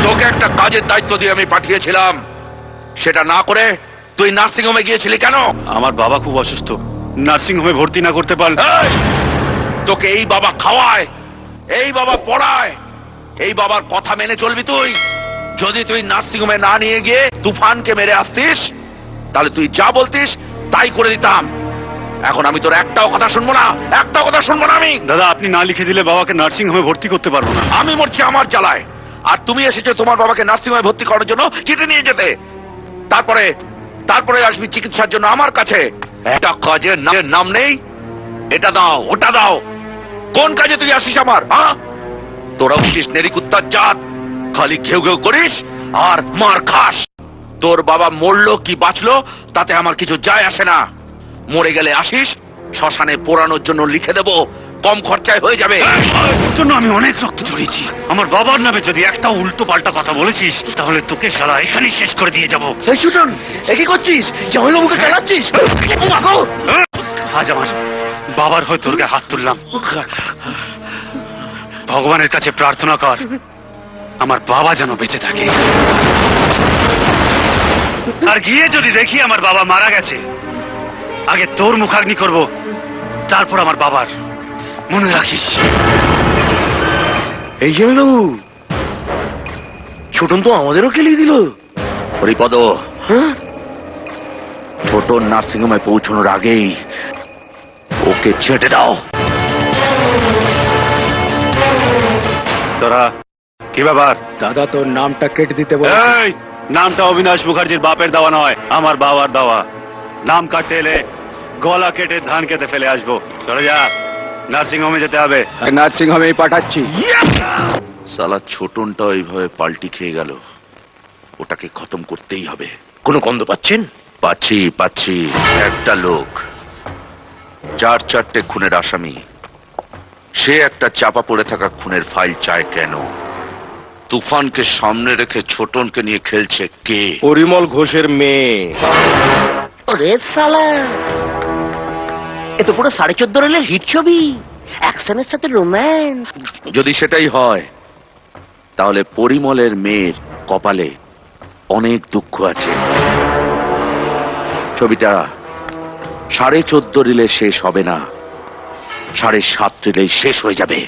তোকে একটা কাজের দায়িত্ব দিয়ে আমি পাঠিয়েছিলাম, সেটা না করে তুই নার্সিং হোমে গিয়েছিলি কেন? আমার বাবা খুব অসুস্থ, নার্সিং হোমে ভর্তি না করতে পারলে। এই, তোকে এই বাবা খাওয়ায়, এই বাবা পড়ায়, এই বাবার কথা মেনে চলবি তুই? যদি তুই নার্সিং হোমে না নিয়ে গিয়ে তুফানকে মেরে আসতিস, তাহলে তুই যা বলতিস তাই করে দিতাম। এখন আমি তোর একটাও কথা শুনবো না, একটাও কথা শুনবো না আমি। দাদা, আপনি না লিখে দিলে বাবাকে নার্সিং হোমে ভর্তি করতে পারবো না। আমি মরছি আমার জ্বালায়, আর তুমি এসেছো তোমার বাবাকে নার্সিং হোমে ভর্তি করার জন্য চিঠি নিয়ে যেতে। তারপরে তারপরে আসবি চিকিৎসার জন্য আমার কাছে। একটা কাজের নাম নেই, এটা দাও ওটা দাও। কোন কাজে তুই আসিস আমার? হ্যাঁ, তোরা উঠিস নেরিকুত্তার জাত, খালি ঘেউ ঘেউ করিস আর মার খাস। তোর বাবা মরলো কি বাঁচলো তাতে আমার কিছু যায় আসে না। মরে গেলে আসিস, শ্মশানে পোড়ানোর জন্য লিখে দেব, কম খরচায় হয়ে যাবে। তোর জন্য আমি অনেক রক্ত ঝরিয়েছি। আমার বাবার নামে যদি একটা উল্টো পাল্টা কথা বলেছিস, তাহলে তোকে সারা এখানেই শেষ করে দিয়ে যাবো। এই সুটন, এ কি করছিস? জামাইবাবুকে চালাচ্ছিস? আজ আমার বাবার হয়ে তোর গায়ে হাত তুললাম। ভগবানের কাছে প্রার্থনা কর আমার বাবা যেন বেঁচে থাকে। আর গিয়ে যদি দেখি আমার বাবা মারা গেছে, আগে তোর মুখাগ্নি করব, তারপর আমার বাবার। মনে রাখিস। এই জামাইবাবু, ছোটন তো আমাদেরও খেলিয়ে দিল। হরিপদ, হ্যাঁ, ছোট নার্সিং হোমে পৌঁছানোর আগেই ওকে ছেটে দাও। তোরা কি ব্যাপার? দাদা তোর নামটা কেটে দিতে বলে। এই, নামটা অবিনাশ মুখার্জির বাপের দেওয়া নয়, আমার বাবার দেওয়া। নাম কাটতে এলে গলা কেটে ধান খেতে ফেলে আসবো। চলে যা, নার্সিং হোমে যেতে হবে। নার্সিং হোমেই পাঠাচ্ছি। সালা ছোটনটা ওইভাবে পাল্টি খেয়ে গেল, ওটাকে খতম করতেই হবে। কোনো গন্ধ পাচ্ছেন? পাচ্ছি। একটা লোক, 4-4টে খুনের আসামি, সে একটা চাপা পড়ে থাকা খুনের ফাইল চায় কেন? তুফানকে সামনে রেখে ছোটনকে নিয়ে খেলছে কে? পরিমল ঘোষের মেয়ে। ওরে শালা, এ তো পুরো 14.5 রেলের হিট ছবি, অ্যাকশনের সাথে রোম্যান্স। যদি সেটাই হয়, তাহলে পরিমলের মেয়ের কপালে অনেক দুঃখ আছে। ছবিটা 14.5 রিলে শেষ হবে না, 7.5 রিলেই শেষ হয়ে যাবে।